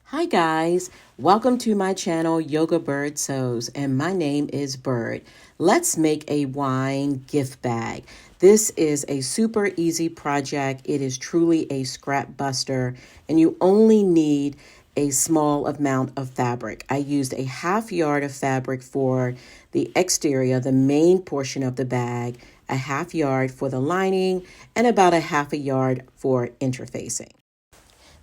Hi guys, welcome to my channel Yoga Bird Sews, and my name is Bird. Let's make a wine gift bag. This is a super easy project. It is truly a scrap buster, and you only need a small amount of fabric. I used a ½ yard of fabric for the exterior, the main portion of the bag, a ½ yard for the lining, and about a ½ yard for interfacing.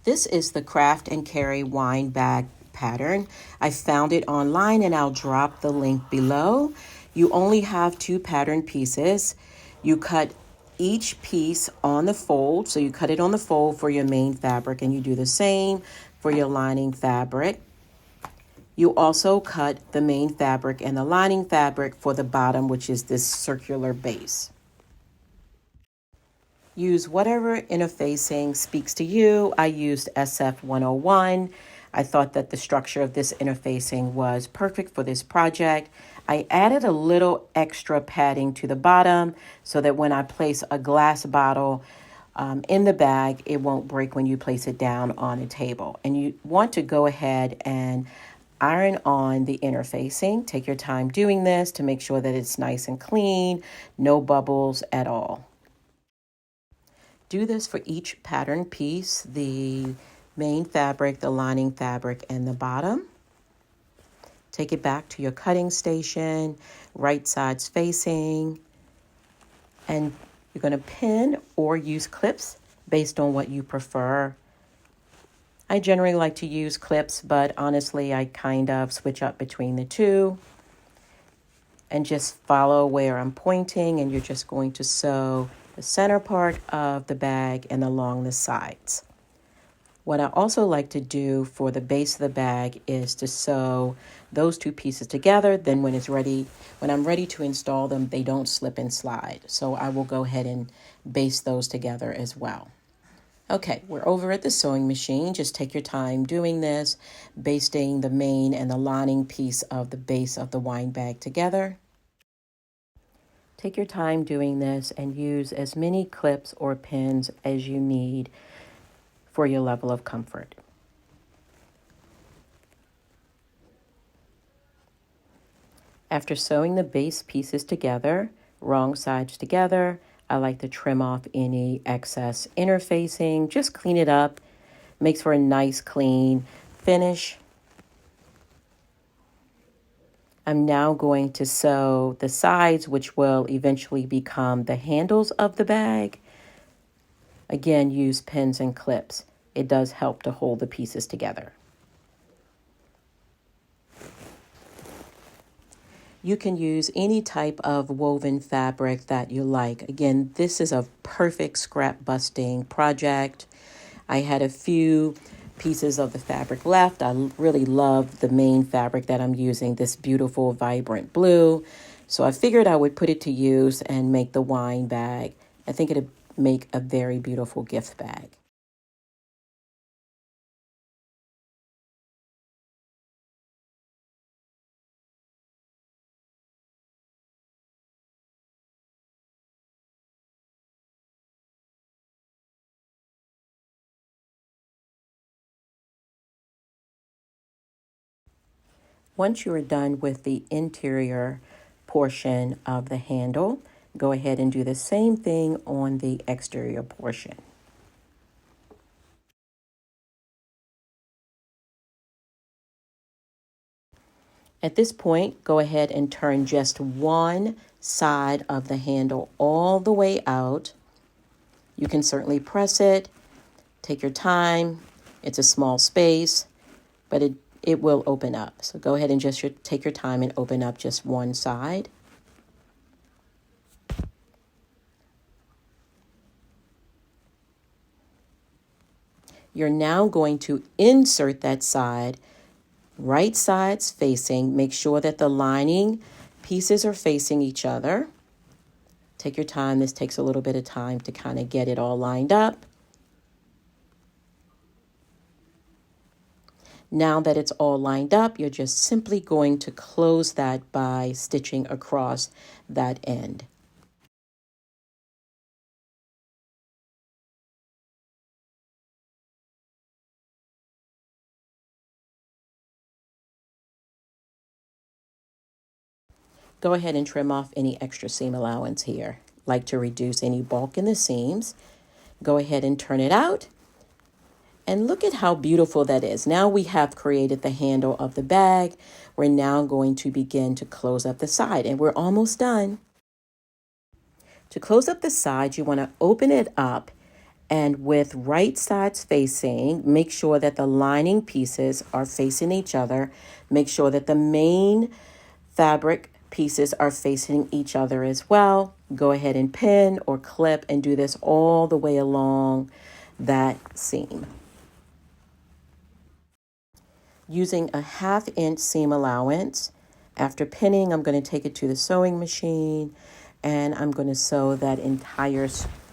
This is the Craft and Carry wine bag pattern. I found it online and I'll drop the link below. You only have 2 pattern pieces. You cut each piece on the fold. So you cut it on the fold for your main fabric and you do the same for your lining fabric. You also cut the main fabric and the lining fabric for the bottom, which is this circular base. Use whatever interfacing speaks to you. I used SF 101. I thought that the structure of this interfacing was perfect for this project. I added a little extra padding to the bottom so that when I place a glass bottle in the bag, it won't break when you place it down on a table. And you want to go ahead and iron on the interfacing. Take your time doing this to make sure that it's nice and clean, no bubbles at all. Do this for each pattern piece, the main fabric, the lining fabric, and the bottom. Take it back to your cutting station, right sides facing, and you're going to pin or use clips based on what you prefer. I generally like to use clips, but honestly, I kind of switch up between the two. And just follow where I'm pointing, and you're just going to sew the center part of the bag and along the sides. What I also like to do for the base of the bag is to sew those 2 pieces together. Then when I'm ready to install them, they don't slip and slide. So I will go ahead and baste those together as well. Okay, we're over at the sewing machine. Just take your time doing this, basting the main and the lining piece of the base of the wine bag together. Take your time doing this and use as many clips or pins as you need for your level of comfort. After sewing the base pieces together, wrong sides together, I like to trim off any excess interfacing. Just clean it up. Makes for a nice clean finish. I'm now going to sew the sides, which will eventually become the handles of the bag. Again, use pins and clips. It does help to hold the pieces together. You can use any type of woven fabric that you like. Again, this is a perfect scrap busting project. I had a few pieces of the fabric left. I really love the main fabric that I'm using, this beautiful vibrant blue. So I figured I would put it to use and make the wine bag. I think it'd make a very beautiful gift bag. Once you are done with the interior portion of the handle, go ahead and do the same thing on the exterior portion. At this point, go ahead and turn just one side of the handle all the way out. You can certainly press it, take your time. It's a small space, but it will open up. So go ahead and just take your time and open up just one side. You're now going to insert that side, right sides facing. Make sure that the lining pieces are facing each other. Take your time. This takes a little bit of time to kind of get it all lined up. Now that it's all lined up, you're just simply going to close that by stitching across that end. Go ahead and trim off any extra seam allowance here. Like to reduce any bulk in the seams. Go ahead and turn it out. And look at how beautiful that is. Now we have created the handle of the bag. We're now going to begin to close up the side, and we're almost done. To close up the side, you want to open it up, and with right sides facing, make sure that the lining pieces are facing each other. Make sure that the main fabric pieces are facing each other as well. Go ahead and pin or clip and do this all the way along that seam. Using a 1/2 inch seam allowance, after pinning, I'm going to take it to the sewing machine and I'm going to sew that entire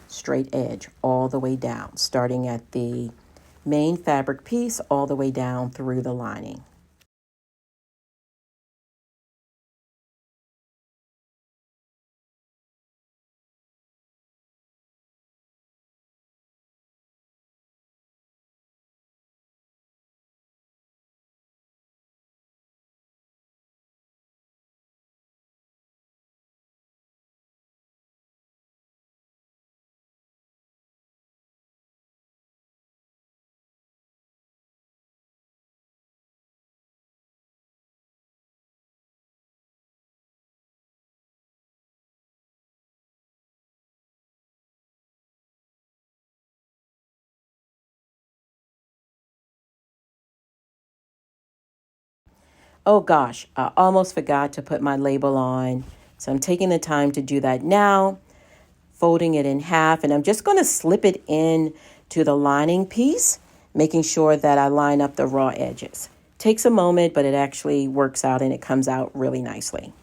straight edge all the way down, starting at the main fabric piece all the way down through the lining. Oh gosh, I almost forgot to put my label on. So I'm taking the time to do that now, folding it in half, and I'm just going to slip it in to the lining piece, making sure that I line up the raw edges. Takes a moment, but it actually works out and it comes out really nicely.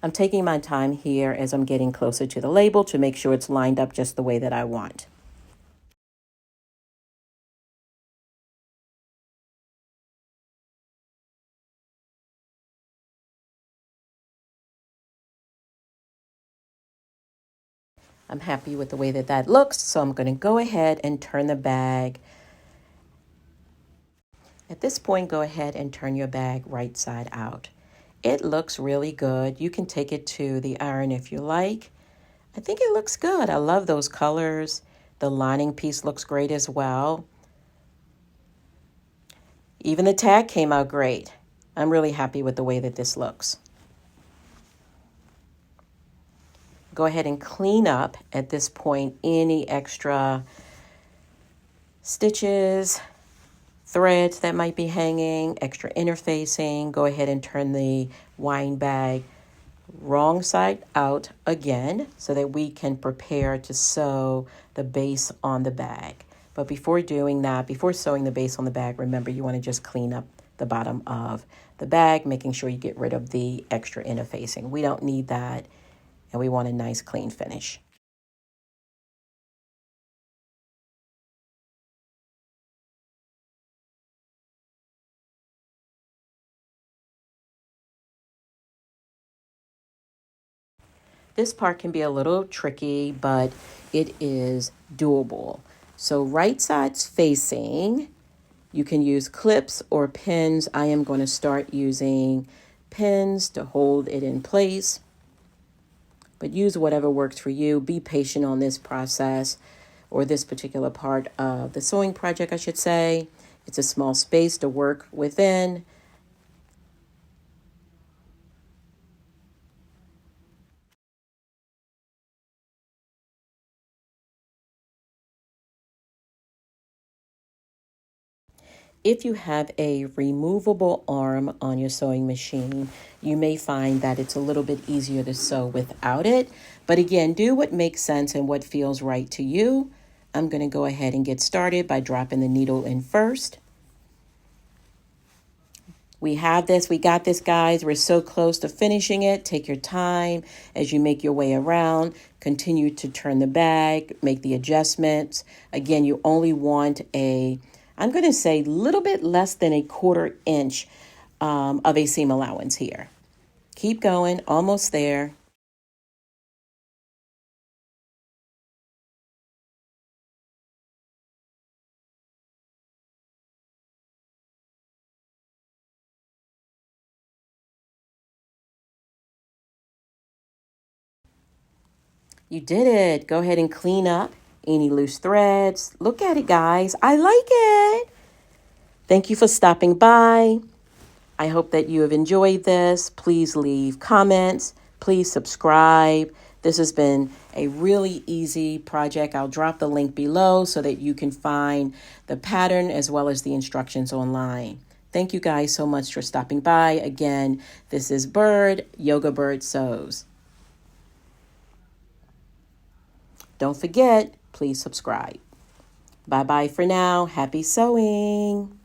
I'm taking my time here as I'm getting closer to the label to make sure it's lined up just the way that I want. I'm happy with the way that that looks, so I'm going to go ahead and turn the bag. At this point, go ahead and turn your bag right side out. It looks really good. You can take it to the iron if you like. I think it looks good. I love those colors. The lining piece looks great as well. Even the tag came out great. I'm really happy with the way that this looks. Go ahead and clean up at this point any extra stitches, threads that might be hanging, extra interfacing. Go ahead and turn the wine bag wrong side out again so that we can prepare to sew the base on the bag. But before doing that, before sewing the base on the bag, remember you want to just clean up the bottom of the bag, making sure you get rid of the extra interfacing. We don't need that, and we want a nice clean finish. This part can be a little tricky, but it is doable. So right sides facing, you can use clips or pins. I am going to start using pins to hold it in place, but use whatever works for you. Be patient on this process, or this particular part of the sewing project, I should say. It's a small space to work within. If you have a removable arm on your sewing machine, you may find that it's a little bit easier to sew without it. But again, do what makes sense and what feels right to you. I'm going to go ahead and get started by dropping the needle in first. We have this. We got this, guys. We're so close to finishing it. Take your time as you make your way around. Continue to turn the bag, make the adjustments. Again, you only want I'm going to say little bit less than a 1/4 inch of a seam allowance here. Keep going. Almost there. You did it. Go ahead and clean up any loose threads. Look at it, guys. I like it. Thank you for stopping by. I hope that you have enjoyed this. Please leave comments. Please subscribe. This has been a really easy project. I'll drop the link below so that you can find the pattern as well as the instructions online. Thank you guys so much for stopping by. Again, this is Bird, Yoga Bird Sews. Don't forget, please subscribe. Bye-bye for now. Happy sewing.